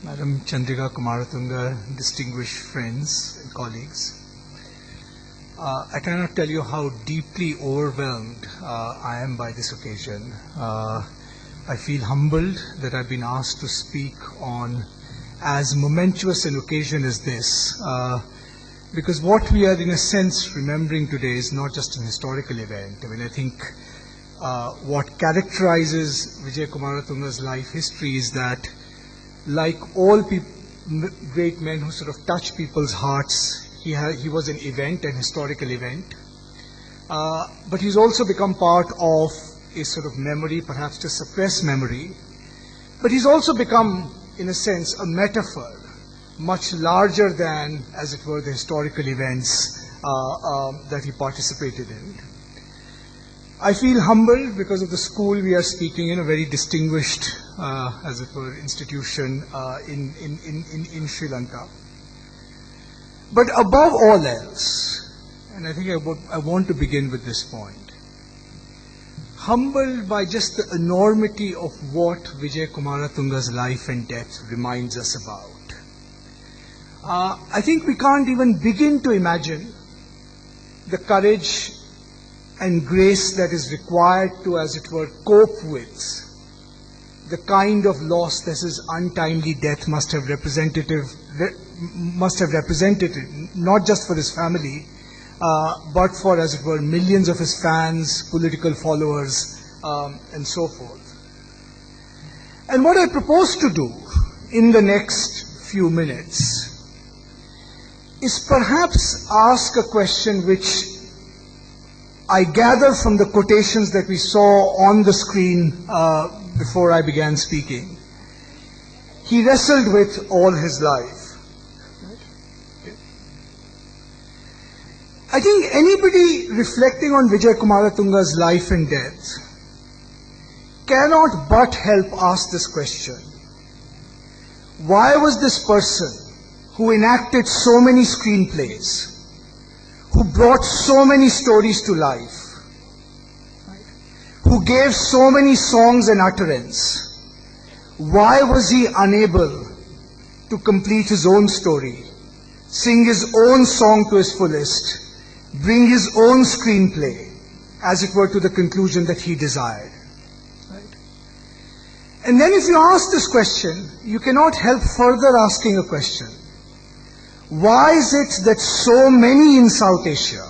Madam Chandrika Kumaratunga, distinguished friends and colleagues, I cannot tell you how deeply overwhelmed I am by this occasion. I feel humbled that I've been asked to speak on as momentous an occasion as this, because what we are in a sense remembering today is not just an historical event. I mean, I think what characterizes Vijaya Kumaratunga's life history is that, like all great men who sort of touch people's hearts, he was an event, an historical event. But he's also become part of a sort of memory, perhaps to suppress memory. But he's also become, in a sense, a metaphor, much larger than, as it were, the historical events that he participated in. I feel humbled because of the school we are speaking in, a very distinguished, as it were, institution in Sri Lanka. But above all else, and I think I want to begin with this point, humbled by just the enormity of what Vijaya Kumaratunga's life and death reminds us about. I think we can't even begin to imagine the courage and grace that is required to, as it were, cope with the kind of loss that his untimely death must have represented, not just for his family, but for, as it were, millions of his fans, political followers, and so forth. And what I propose to do in the next few minutes is perhaps ask a question which I gather from the quotations that we saw on the screen before I began speaking. He wrestled with all his life. I think anybody reflecting on Vijaya Kumaratunga's life and death cannot but help ask this question. Why was this person who enacted so many screenplays, who brought so many stories to life, who gave so many songs and utterance, why was he unable to complete his own story, sing his own song to his fullest, bring his own screenplay, as it were, to the conclusion that he desired? Right? And then if you ask this question, you cannot help further asking a question. Why is it that so many in South Asia,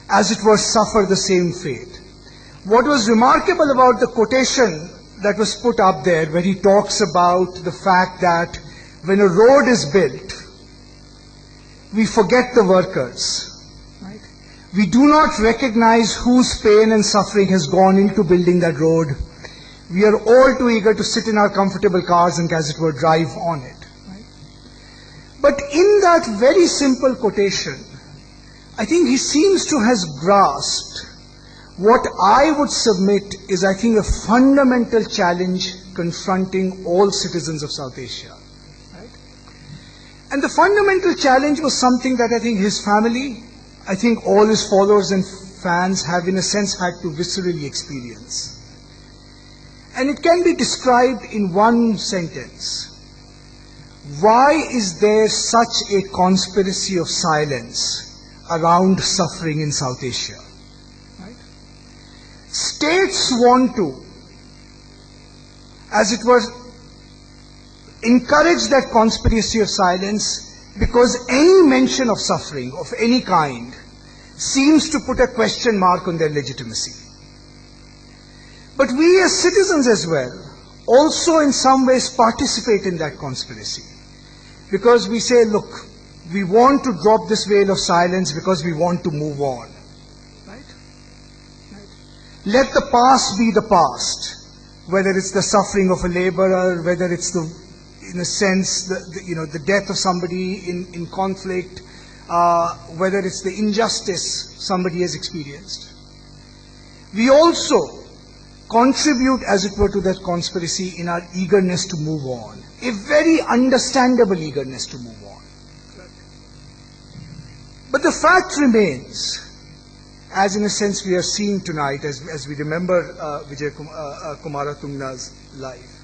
as it were, suffer the same fate? What was remarkable about the quotation that was put up there, where he talks about the fact that when a road is built, we forget the workers. Right? We do not recognize whose pain and suffering has gone into building that road. We are all too eager to sit in our comfortable cars and, as it were, drive on it. But in that very simple quotation, I think he seems to have grasped what I would submit is, I think, a fundamental challenge confronting all citizens of South Asia. Right? And the fundamental challenge was something that I think his family, I think all his followers and fans have, in a sense, had to viscerally experience. And it can be described in one sentence. Why is there such a conspiracy of silence around suffering in South Asia? Right? States want to, as it were, encourage that conspiracy of silence because any mention of suffering of any kind seems to put a question mark on their legitimacy. But we as citizens as well also in some ways participate in that conspiracy. Because we say, look, we want to drop this veil of silence because we want to move on. Right? Right? Let the past be the past. Whether it's the suffering of a laborer, whether it's the, in a sense, the death of somebody in conflict, whether it's the injustice somebody has experienced. We also contribute, as it were, to that conspiracy in our eagerness to move on. A very understandable eagerness to move on. But the fact remains, as in a sense we are seeing tonight, as we remember Vijaya Kumaratunga's life,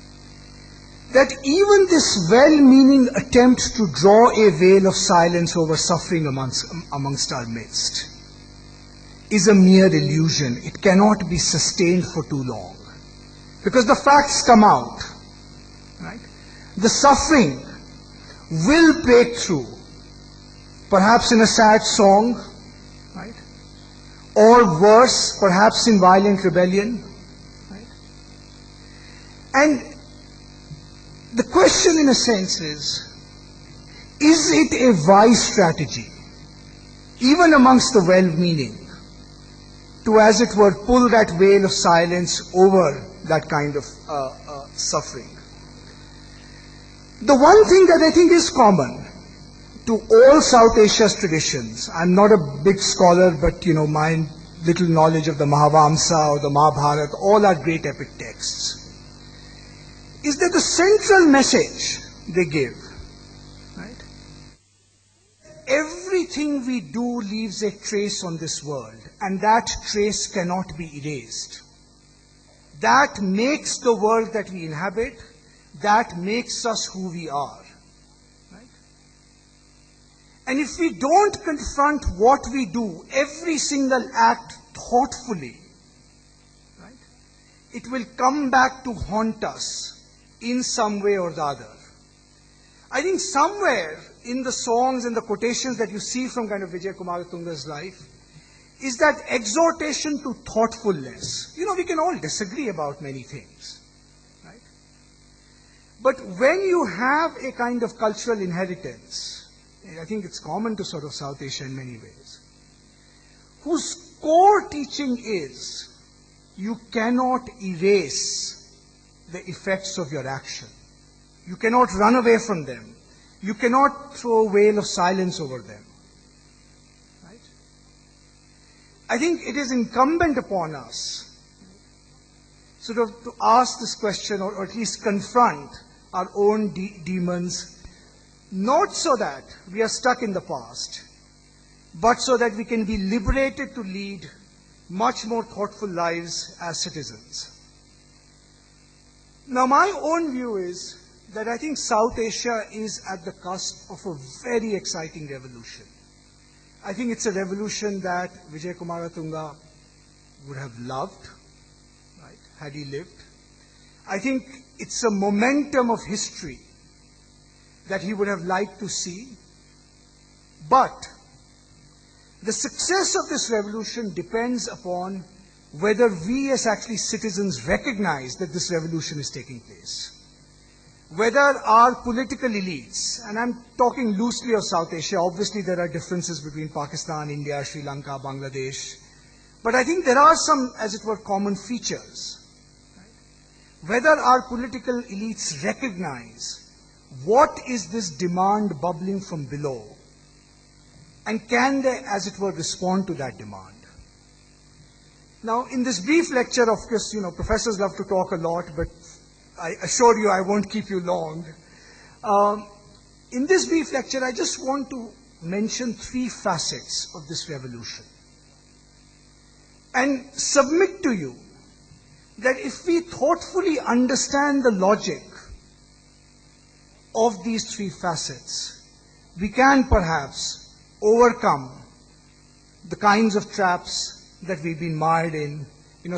that even this well-meaning attempt to draw a veil of silence over suffering amongst our midst is a mere illusion. It cannot be sustained for too long. Because the facts come out, right? The suffering will break through, perhaps in a sad song, right? Or worse, perhaps in violent rebellion, right? And the question in a sense is it a wise strategy, even amongst the well-meaning, to, as it were, pull that veil of silence over that kind of suffering? The one thing that I think is common to all South Asia's traditions, I'm not a big scholar, but my little knowledge of the Mahavamsa or the Mahabharata, all are great epic texts, is that the central message they give, right? Everything we do leaves a trace on this world, and that trace cannot be erased. That makes the world that we inhabit, that makes us who we are. Right? And if we don't confront what we do, every single act thoughtfully, right, it will come back to haunt us in some way or the other. I think somewhere in the songs and the quotations that you see from kind of Vijaya Kumaratunga's life is that exhortation to thoughtfulness. We can all disagree about many things, right? But when you have a kind of cultural inheritance, I think it's common to sort of South Asia in many ways, whose core teaching is you cannot erase the effects of your action. You cannot run away from them. You cannot throw a veil of silence over them. Right? I think it is incumbent upon us sort of to ask this question, or at least confront our own demons, not so that we are stuck in the past, but so that we can be liberated to lead much more thoughtful lives as citizens. Now, my own view is that I think South Asia is at the cusp of a very exciting revolution. I think it's a revolution that Vijaya Kumaratunga would have loved, right, had he lived. I think it's a momentum of history that he would have liked to see. But the success of this revolution depends upon whether we as actually citizens recognize that this revolution is taking place. Whether our political elites, and I'm talking loosely of South Asia, obviously there are differences between Pakistan, India, Sri Lanka, Bangladesh, but I think there are some, as it were, common features. Right? Whether our political elites recognize what is this demand bubbling from below, and can they, as it were, respond to that demand. Now, in this brief lecture, of course, professors love to talk a lot, but I assure you I won't keep you long. In this brief lecture, I just want to mention 3 facets of this revolution and submit to you that if we thoughtfully understand the logic of these 3 facets, we can perhaps overcome the kinds of traps that we've been mired in.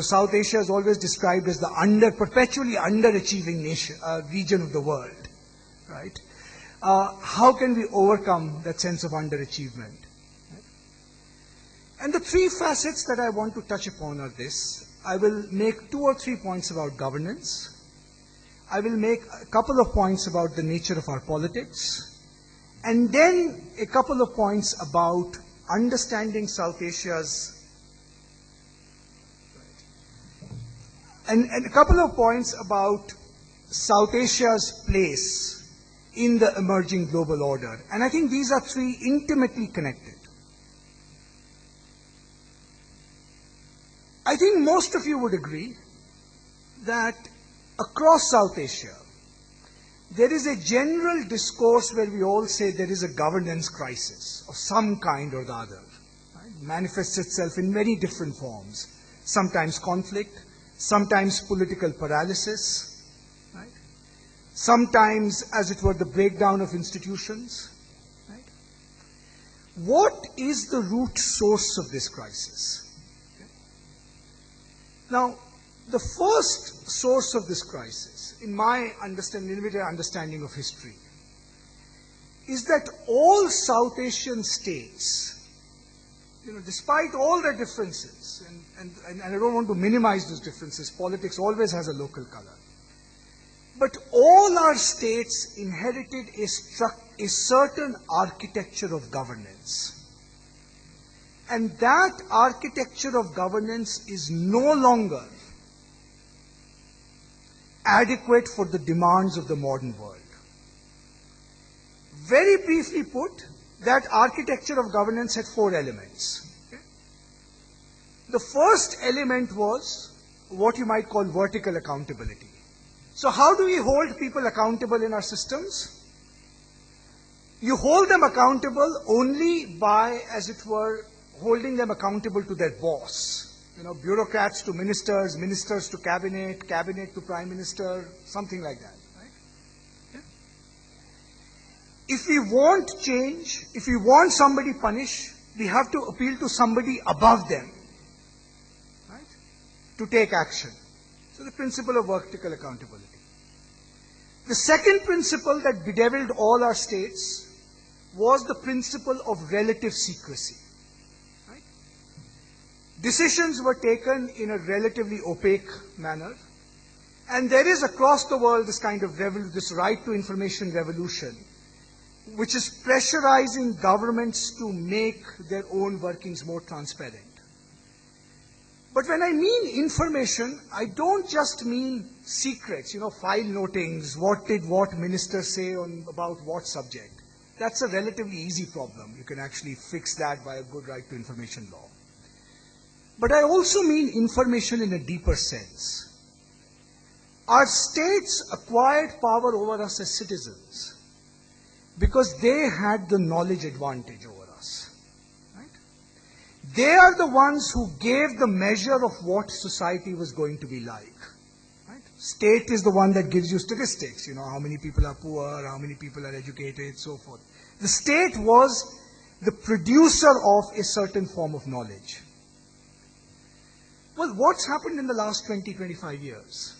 South Asia is always described as the perpetually underachieving region of the world, right? How can we overcome that sense of underachievement? Right? And the 3 facets that I want to touch upon are this. I will make 2 or 3 points about governance. I will make a couple of points about the nature of our politics, and then a couple of points about understanding South Asia's and a couple of points about South Asia's place in the emerging global order. And I think these are 3 intimately connected. I think most of you would agree that across South Asia, there is a general discourse where we all say there is a governance crisis of some kind or the other. Right? It manifests itself in many different forms, sometimes conflict, sometimes political paralysis, right? sometimes, as it were, the breakdown of institutions. Right? What is the root source of this crisis? Okay. Now, the first source of this crisis, in my limited understanding of history, is that all South Asian states, despite all their differences, and I don't want to minimize those differences, politics always has a local color, but all our states inherited a certain architecture of governance. And that architecture of governance is no longer adequate for the demands of the modern world. Very briefly put, that architecture of governance had 4 elements. Okay? The first element was what you might call vertical accountability. So how do we hold people accountable in our systems? You hold them accountable only by, as it were, holding them accountable to their boss. Bureaucrats to ministers, ministers to cabinet, cabinet to prime minister, something like that. Right? Yeah. If we want change, if we want somebody punished, we have to appeal to somebody above them, right, to take action. So the principle of vertical accountability. The second principle that bedeviled all our states was the principle of relative secrecy. Right? Decisions were taken in a relatively opaque manner, and there is across the world this kind of this right to information revolution, which is pressurizing governments to make their own workings more transparent. But when I mean information, I don't just mean secrets, file notings, what did what minister say about what subject. That's a relatively easy problem. You can actually fix that by a good right to information law. But I also mean information in a deeper sense. Our states acquired power over us as citizens because they had the knowledge advantage over us. Right? They are the ones who gave the measure of what society was going to be like. Right? State is the one that gives you statistics, how many people are poor, how many people are educated, so forth. The state was the producer of a certain form of knowledge. Well, what's happened in the last 20, 25 years?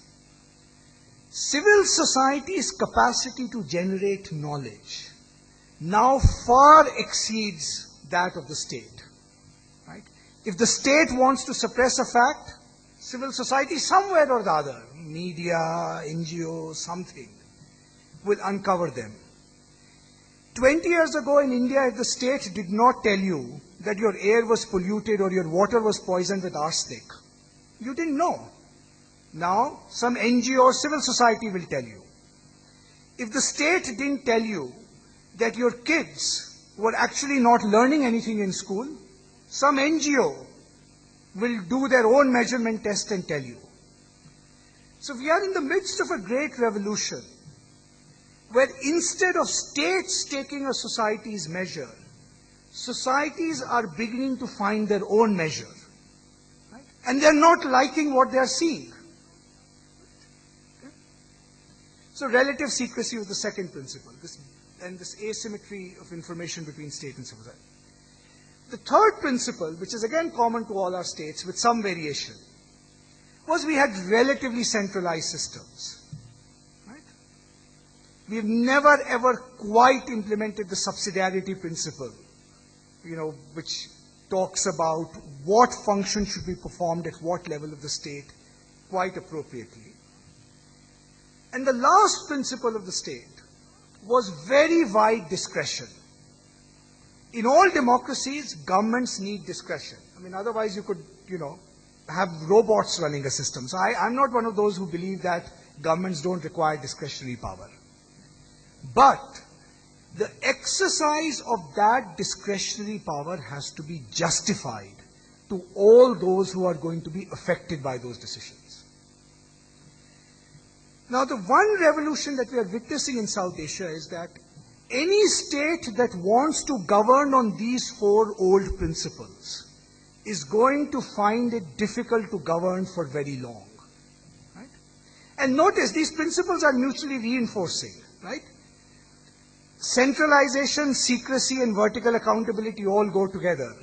Civil society's capacity to generate knowledge now far exceeds that of the state. Right? If the state wants to suppress a fact, civil society somewhere or the other, media, NGOs, something, will uncover them. 20 years ago in India, if the state did not tell you that your air was polluted or your water was poisoned with arsenic, you didn't know. Now, some NGO or civil society will tell you. If the state didn't tell you that your kids were actually not learning anything in school, some NGO will do their own measurement test and tell you. So we are in the midst of a great revolution where instead of states taking a society's measure, societies are beginning to find their own measure. Right? And they're not liking what they're seeing. Okay? So relative secrecy was the second principle, this asymmetry of information between state and civil society. The third principle, which is again common to all our states with some variation, was we had relatively centralized systems. We've never ever quite implemented the subsidiarity principle, which talks about what function should be performed at what level of the state quite appropriately. And the last principle of the state was very wide discretion. In all democracies, governments need discretion. Otherwise you could, have robots running a system. So I'm not one of those who believe that governments don't require discretionary power. But the exercise of that discretionary power has to be justified to all those who are going to be affected by those decisions. Now, the one revolution that we are witnessing in South Asia is that any state that wants to govern on these 4 old principles is going to find it difficult to govern for very long. Right? And notice, these principles are mutually reinforcing, right? Centralization, secrecy, and vertical accountability all go together.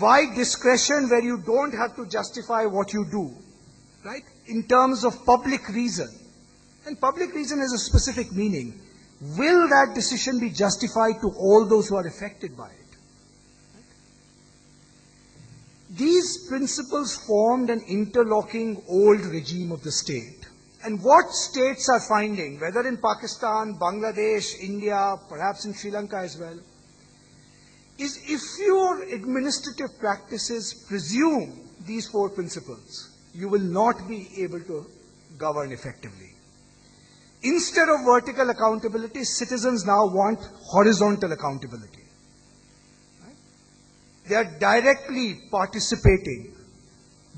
Wide discretion, where you don't have to justify what you do, right? In terms of public reason. And public reason has a specific meaning. Will that decision be justified to all those who are affected by it? These principles formed an interlocking old regime of the state. And what states are finding, whether in Pakistan, Bangladesh, India, perhaps in Sri Lanka as well, is if your administrative practices presume these four principles, you will not be able to govern effectively. Instead of vertical accountability, citizens now want horizontal accountability. Right? They are directly participating,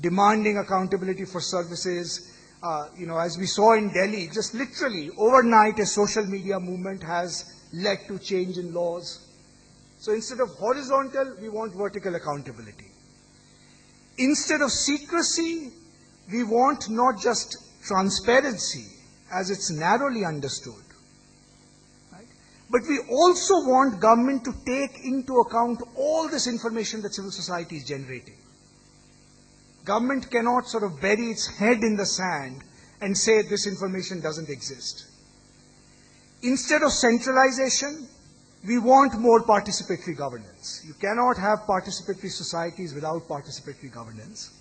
demanding accountability for services. As we saw in Delhi, just literally overnight, a social media movement has led to change in laws. So instead of horizontal, we want vertical accountability. Instead of secrecy, we want not just transparency, as it's narrowly understood, right? But we also want government to take into account all this information that civil society is generating. Government cannot sort of bury its head in the sand and say this information doesn't exist. Instead of centralization, we want more participatory governance. You cannot have participatory societies without participatory governance.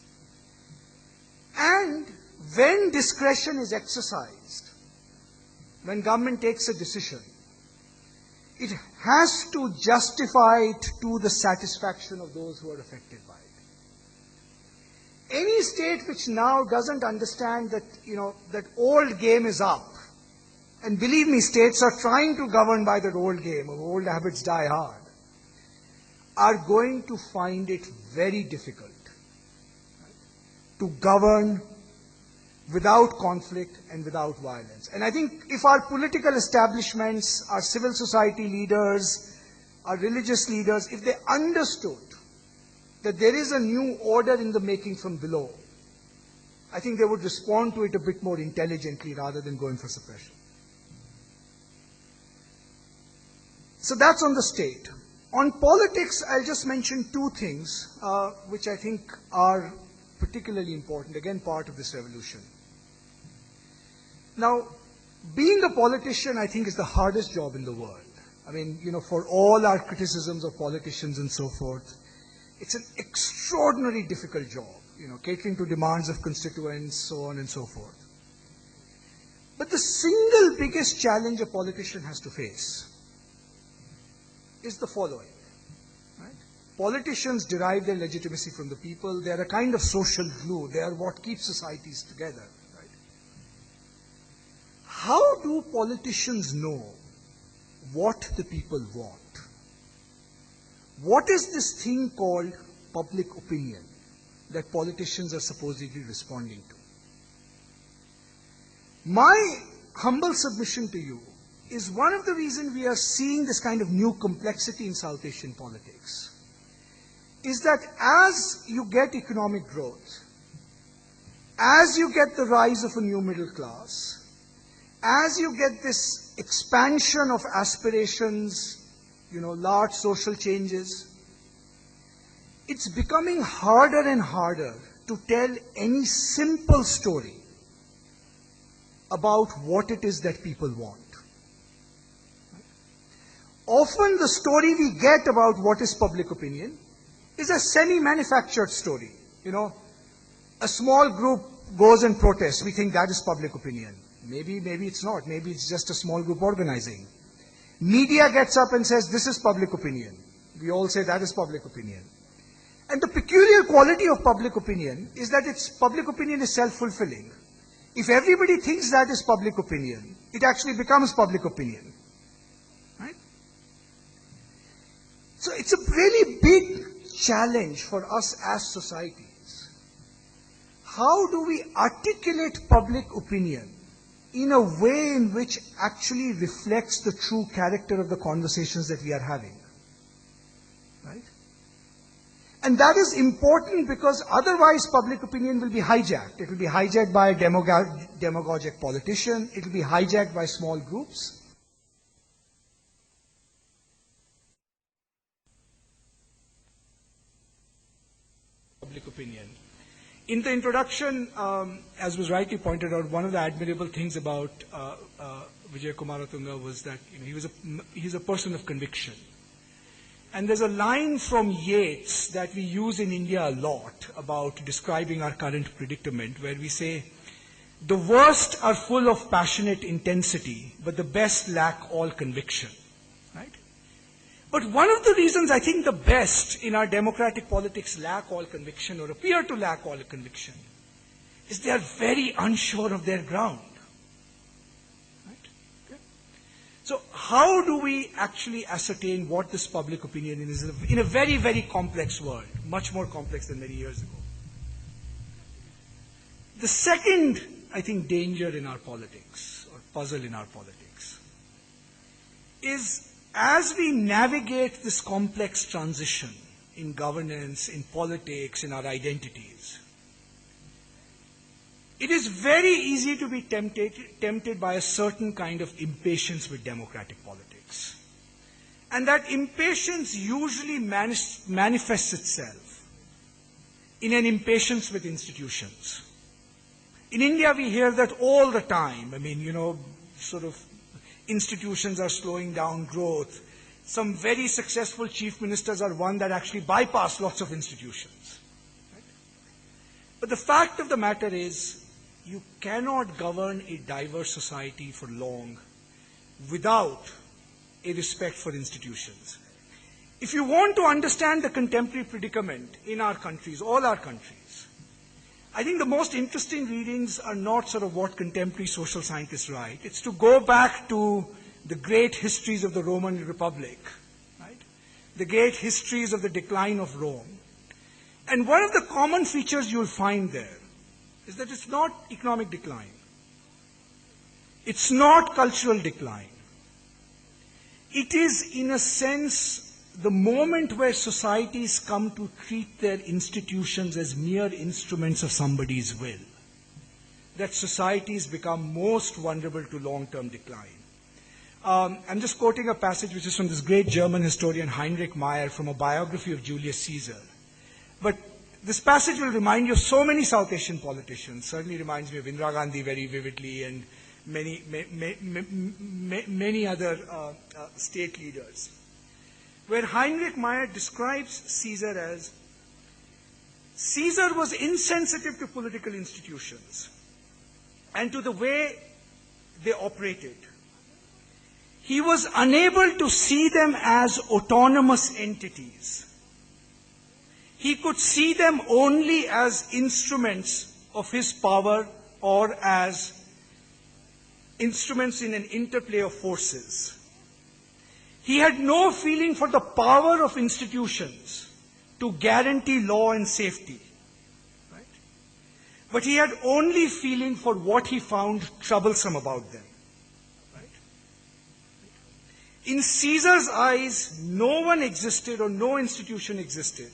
And when discretion is exercised, when government takes a decision, it has to justify it to the satisfaction of those who are affected by it. Any state which now doesn't understand that, that old game is up, and believe me, states are trying to govern by that old game, of old habits die hard, are going to find it very difficult to govern without conflict and without violence. And I think if our political establishments, our civil society leaders, our religious leaders, if they understood that there is a new order in the making from below, I think they would respond to it a bit more intelligently rather than going for suppression. So that's on the state. On politics, I'll just mention two things which I think are particularly important, again part of this revolution. Now, being a politician, I think, is the hardest job in the world. I mean, for all our criticisms of politicians and so forth, it's an extraordinarily difficult job, catering to demands of constituents, so on and so forth. But the single biggest challenge a politician has to face is the following. Right? Politicians derive their legitimacy from the people. They are a kind of social glue. They are what keeps societies together. Right? How do politicians know what the people want? What is this thing called public opinion that politicians are supposedly responding to? My humble submission to you is one of the reasons we are seeing this kind of new complexity in South Asian politics is that as you get economic growth, as you get the rise of a new middle class, as you get this expansion of aspirations, large social changes, it's becoming harder and harder to tell any simple story about what it is that people want. Often the story we get about what is public opinion is a semi-manufactured story. A small group goes and protests. We think that is public opinion. Maybe it's not. Maybe it's just a small group organizing. Media gets up and says, this is public opinion. We all say that is public opinion. And the peculiar quality of public opinion is that public opinion is self-fulfilling. If everybody thinks that is public opinion, it actually becomes public opinion. Right? So it's a really big challenge for us as societies. How do we articulate public opinion in a way in which actually reflects the true character of the conversations that we are having? Right? And that is important because otherwise public opinion will be hijacked. It will be hijacked by a demagogic politician. It will be hijacked by small groups. Public opinion. In the introduction, as was rightly pointed out, one of the admirable things about Vijaya Kumaratunga was that he's a person of conviction. And there's a line from Yeats that we use in India a lot about describing our current predicament, where we say, the worst are full of passionate intensity, but the best lack all conviction. Right? But one of the reasons I think the best in our democratic politics lack all conviction or appear to lack all conviction is they are very unsure of their ground. So how do we actually ascertain what this public opinion is in a very, very complex world, much more complex than many years ago? The second, I think, danger in our politics, or puzzle in our politics, is as we navigate this complex transition in governance, in politics, in our identities, it is very easy to be tempted by a certain kind of impatience with democratic politics. And that impatience usually manifests itself in an impatience with institutions. In India, we hear that all the time. I mean, sort of institutions are slowing down growth. Some very successful chief ministers are one that actually bypass lots of institutions. Right? But the fact of the matter is, you cannot govern a diverse society for long without a respect for institutions. If you want to understand the contemporary predicament in our countries, all our countries, I think the most interesting readings are not sort of what contemporary social scientists write. It's to go back to the great histories of the Roman Republic, right? The great histories of the decline of Rome. And one of the common features you'll find there is that it's not economic decline. It's not cultural decline. It is, in a sense, the moment where societies come to treat their institutions as mere instruments of somebody's will, that societies become most vulnerable to long-term decline. I'm just quoting a passage which is from this great German historian Heinrich Meyer from a biography of Julius Caesar. But this passage will remind you of so many South Asian politicians. Certainly reminds me of Indira Gandhi very vividly and many other state leaders, where Heinrich Meyer describes Caesar as, Caesar was insensitive to political institutions and to the way they operated. He was unable to see them as autonomous entities. He could see them only as instruments of his power or as instruments in an interplay of forces. He had no feeling for the power of institutions to guarantee law and safety. Right? But he had only feeling for what he found troublesome about them. Right? In Caesar's eyes, no one existed or no institution existed,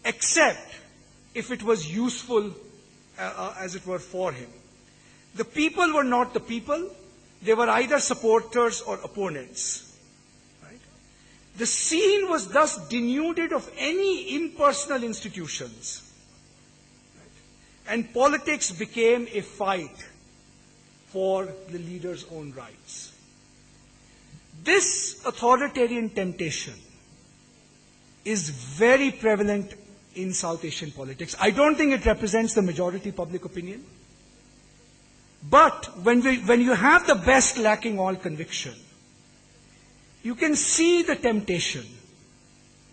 except if it was useful, as it were, for him. The people were not the people. They were either supporters or opponents. Right? The scene was thus denuded of any impersonal institutions. Right? And politics became a fight for the leader's own rights. This authoritarian temptation is very prevalent in South Asian politics. I don't think it represents the majority public opinion. But when you have the best lacking all conviction, you can see the temptation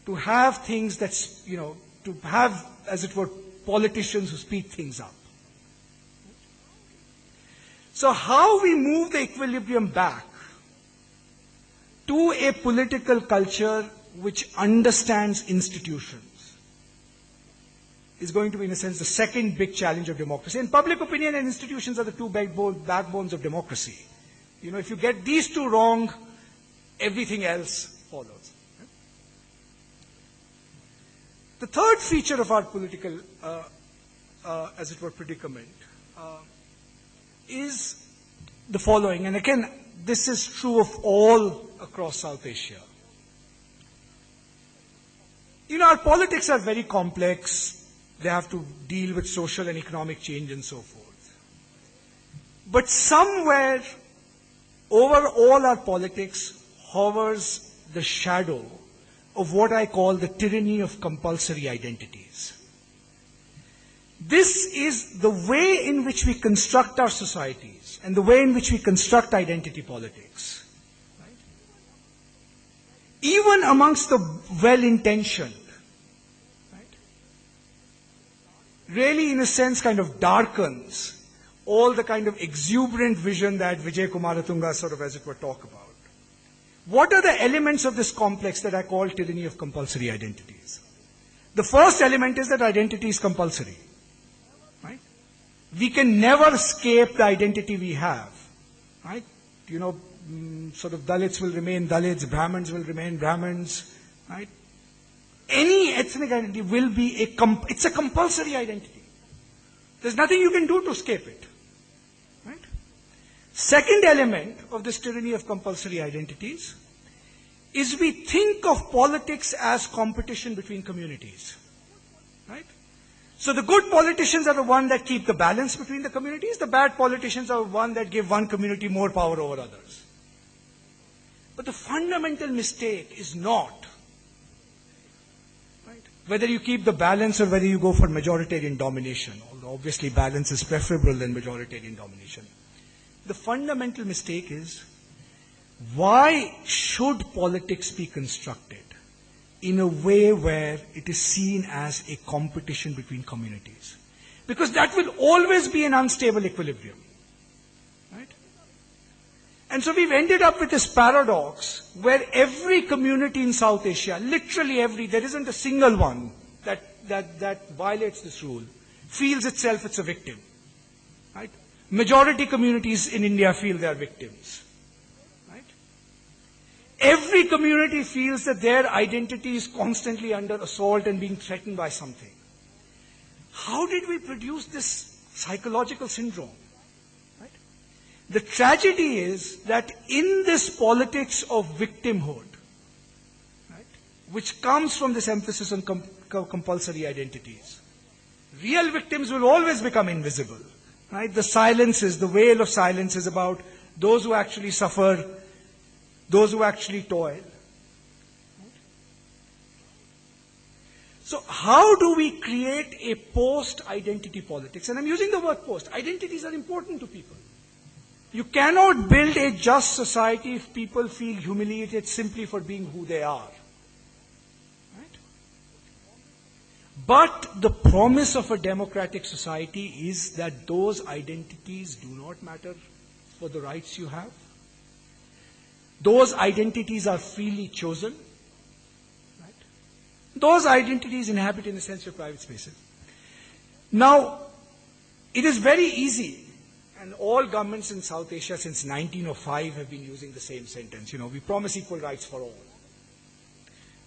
to have things that's, to have, as it were, politicians who speed things up. So how we move the equilibrium back to a political culture which understands institutions is going to be, in a sense, the second big challenge of democracy. And public opinion and institutions are the two backbones of democracy. If you get these two wrong, everything else follows. The third feature of our political, as it were, predicament is the following, and again, this is true of all across South Asia. You know, our politics are very complex. They have to deal with social and economic change and so forth. But somewhere over all our politics hovers the shadow of what I call the tyranny of compulsory identities. This is the way in which we construct our societies and the way in which we construct identity politics. Right? Even amongst the well-intentioned, right, really in a sense kind of darkens all the kind of exuberant vision that Vijaya Kumaratunga sort of, as it were, talk about. What are the elements of this complex that I call tyranny of compulsory identities? The first element is that identity is compulsory. Right? We can never escape the identity we have. Right? You know, sort of Dalits will remain Dalits, Brahmins will remain Brahmins. Right? Any ethnic identity will be it's a compulsory identity. There's nothing you can do to escape it. Right? Second element of this tyranny of compulsory identities is we think of politics as competition between communities. Right? So the good politicians are the ones that keep the balance between the communities. The bad politicians are the ones that give one community more power over others. But the fundamental mistake is not, right, whether you keep the balance or whether you go for majoritarian domination, although obviously balance is preferable than majoritarian domination. The fundamental mistake is, why should politics be constructed in a way where it is seen as a competition between communities? Because that will always be an unstable equilibrium. Right? And so we've ended up with this paradox where every community in South Asia, literally every, there isn't a single one that violates this rule, feels itself it's a victim. Right? Majority communities in India feel they are victims. Right? Every community feels that their identity is constantly under assault and being threatened by something. How did we produce this psychological syndrome? Right? The tragedy is that in this politics of victimhood, right, which comes from this emphasis on compulsory identities, real victims will always become invisible. Right? The silences, the veil of silence is about those who actually suffer, those who actually toil. Right? So how do we create a post-identity politics? And I'm using the word post. Identities are important to people. You cannot build a just society if people feel humiliated simply for being who they are. But the promise of a democratic society is that those identities do not matter for the rights you have. Those identities are freely chosen. Right? Those identities inhabit, in a sense, your private spaces. Now, it is very easy, and all governments in South Asia since 1905 have been using the same sentence. You know, we promise equal rights for all.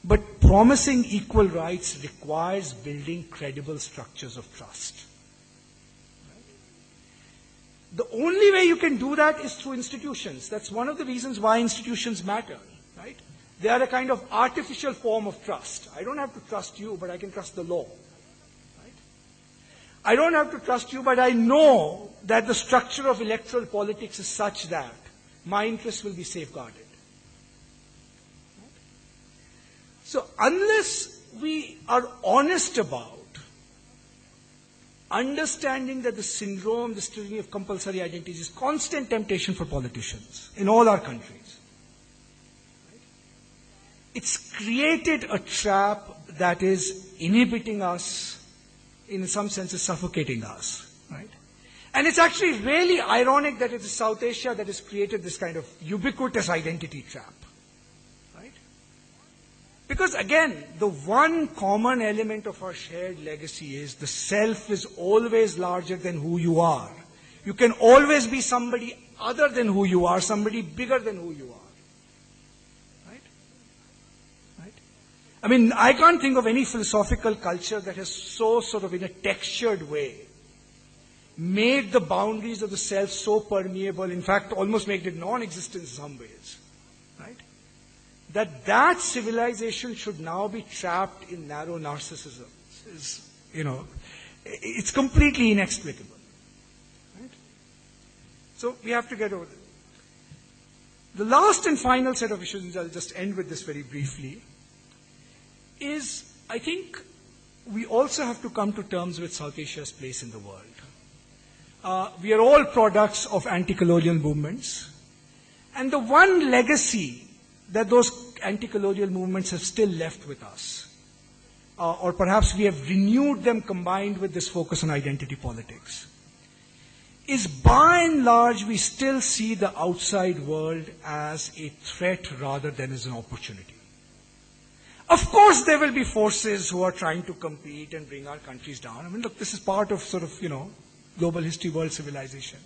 But promising equal rights requires building credible structures of trust. The only way you can do that is through institutions. That's one of the reasons why institutions matter. Right? They are a kind of artificial form of trust. I don't have to trust you, but I can trust the law. Right? I don't have to trust you, but I know that the structure of electoral politics is such that my interests will be safeguarded. So unless we are honest about understanding that the syndrome, this tyranny of compulsory identities is constant temptation for politicians in all our countries, right? It's created a trap that is inhibiting us, in some senses suffocating us. Right? And it's actually really ironic that it is South Asia that has created this kind of ubiquitous identity trap. Because again, the one common element of our shared legacy is the self is always larger than who you are. You can always be somebody other than who you are, somebody bigger than who you are. Right? Right? I mean, I can't think of any philosophical culture that has so sort of in a textured way made the boundaries of the self so permeable, in fact, almost made it non-existent in some ways, right? That civilization should now be trapped in narrow narcissism is, it's completely inexplicable, right? So we have to get over it. The last and final set of issues, and I'll just end with this very briefly, is I think we also have to come to terms with South Asia's place in the world. We are all products of anti-colonial movements, and the one legacy that those anti-colonial movements have still left with us, or perhaps we have renewed them combined with this focus on identity politics, is by and large we still see the outside world as a threat rather than as an opportunity. Of course there will be forces who are trying to compete and bring our countries down. I mean, look, this is part of sort of, global history, world civilization.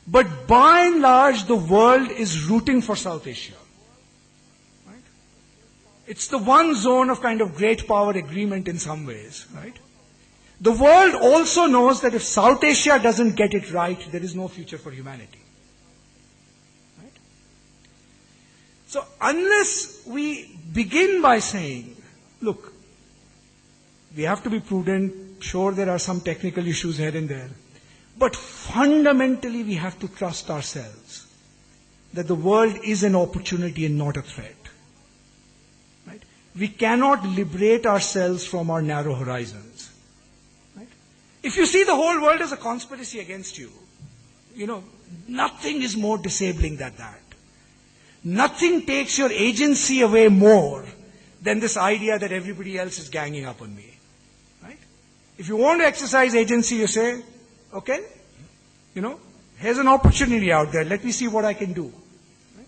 But by and large, the world is rooting for South Asia. Right? It's the one zone of kind of great power agreement in some ways. Right? The world also knows that if South Asia doesn't get it right, there is no future for humanity. Right? So unless we begin by saying, look, we have to be prudent. Sure, there are some technical issues here and there. But fundamentally, we have to trust ourselves that the world is an opportunity and not a threat. Right? We cannot liberate ourselves from our narrow horizons. Right? If you see the whole world as a conspiracy against you, nothing is more disabling than that. Nothing takes your agency away more than this idea that everybody else is ganging up on me. If you want to exercise agency, you say, okay, here's an opportunity out there. Let me see what I can do. Right?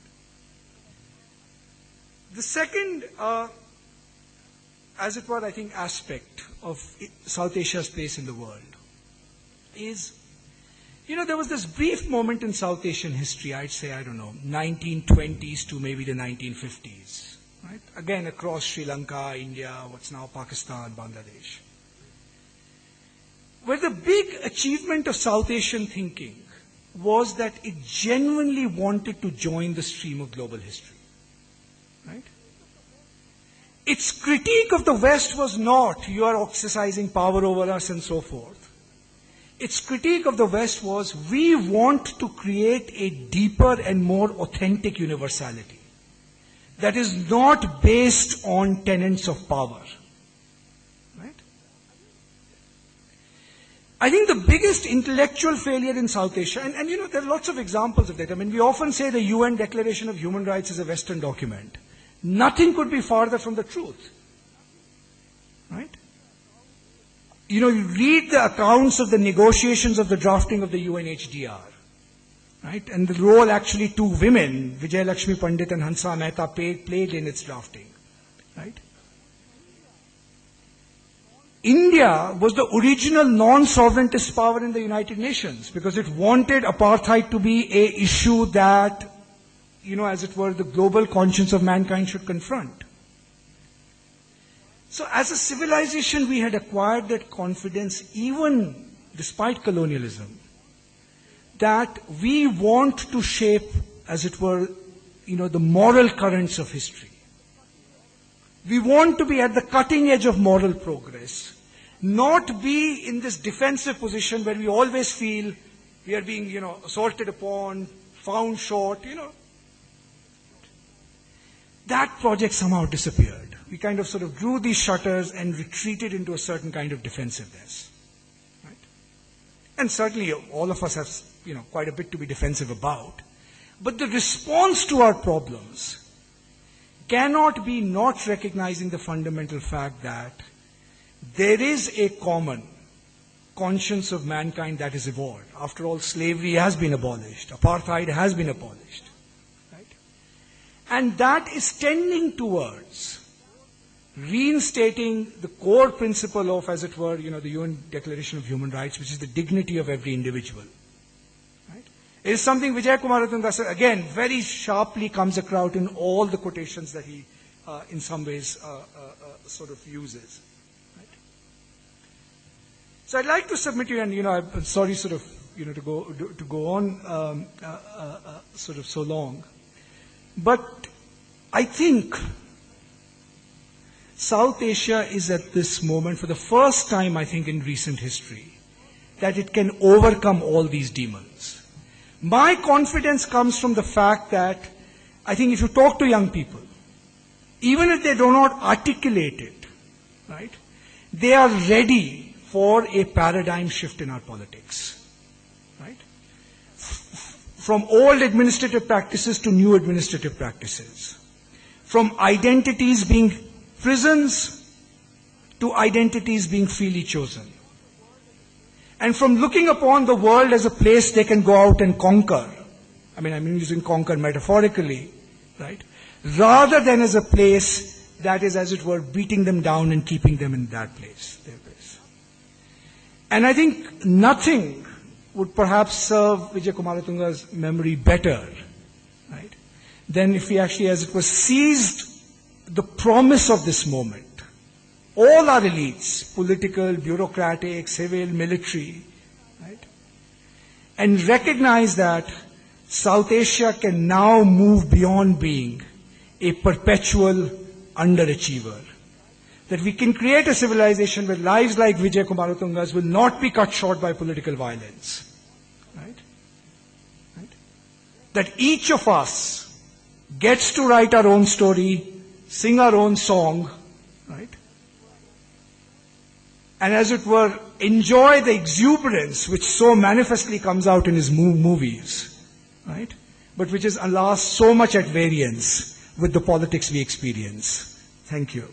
The second, as it were, I think, aspect of South Asia's place in the world is, there was this brief moment in South Asian history, I'd say, 1920s to maybe the 1950s. Right? Again, across Sri Lanka, India, what's now Pakistan, Bangladesh, where the big achievement of South Asian thinking was that it genuinely wanted to join the stream of global history. Right? Its critique of the West was not, you are exercising power over us and so forth. Its critique of the West was, we want to create a deeper and more authentic universality that is not based on tenets of power. I think the biggest intellectual failure in South Asia, and there are lots of examples of that. I mean, we often say the UN Declaration of Human Rights is a Western document. Nothing could be farther from the truth. Right? You read the accounts of the negotiations of the drafting of the UNHDR. Right? And the role actually two women, Vijaya Lakshmi Pandit and Hansa Mehta, played in its drafting. Right? India was the original non-sovereigntist power in the United Nations because it wanted apartheid to be an issue that, as it were, the global conscience of mankind should confront. So as a civilization, we had acquired that confidence even despite colonialism, that we want to shape, as it were, the moral currents of history. We want to be at the cutting edge of moral progress, not be in this defensive position where we always feel we are being, assaulted upon, found short, That project somehow disappeared. We kind of sort of drew these shutters and retreated into a certain kind of defensiveness. Right? And certainly all of us have, quite a bit to be defensive about. But the response to our problems cannot be not recognizing the fundamental fact that there is a common conscience of mankind that is evolved. After all, slavery has been abolished. Apartheid has been abolished. Right? And that is tending towards reinstating the core principle of, as it were, the UN Declaration of Human Rights, which is the dignity of every individual. It is something Vijaya Kumaratunga, again, very sharply comes across in all the quotations that he in some ways, sort of uses. Right? So I'd like to submit you, and I'm sorry, sort of, to go on sort of so long, but I think South Asia is at this moment, for the first time, I think, in recent history, that it can overcome all these demons. My confidence comes from the fact that I think if you talk to young people, even if they do not articulate it, right, they are ready for a paradigm shift in our politics, right? From old administrative practices to new administrative practices. From identities being prisons to identities being freely chosen. And from looking upon the world as a place they can go out and conquer, I mean, I'm using conquer metaphorically, right? Rather than as a place that is, as it were, beating them down and keeping them in that place, their place. And I think nothing would perhaps serve Vijaya Kumaratunga's memory better, right, than if we actually, as it were, seized the promise of this moment. All our elites, political, bureaucratic, civil, military, right, and recognize that South Asia can now move beyond being a perpetual underachiever. That we can create a civilization where lives like Vijaya Kumaratunga's will not be cut short by political violence. Right? Right? That each of us gets to write our own story, sing our own song, right? And as it were, enjoy the exuberance which so manifestly comes out in his movies, right? But which is, alas, so much at variance with the politics we experience. Thank you.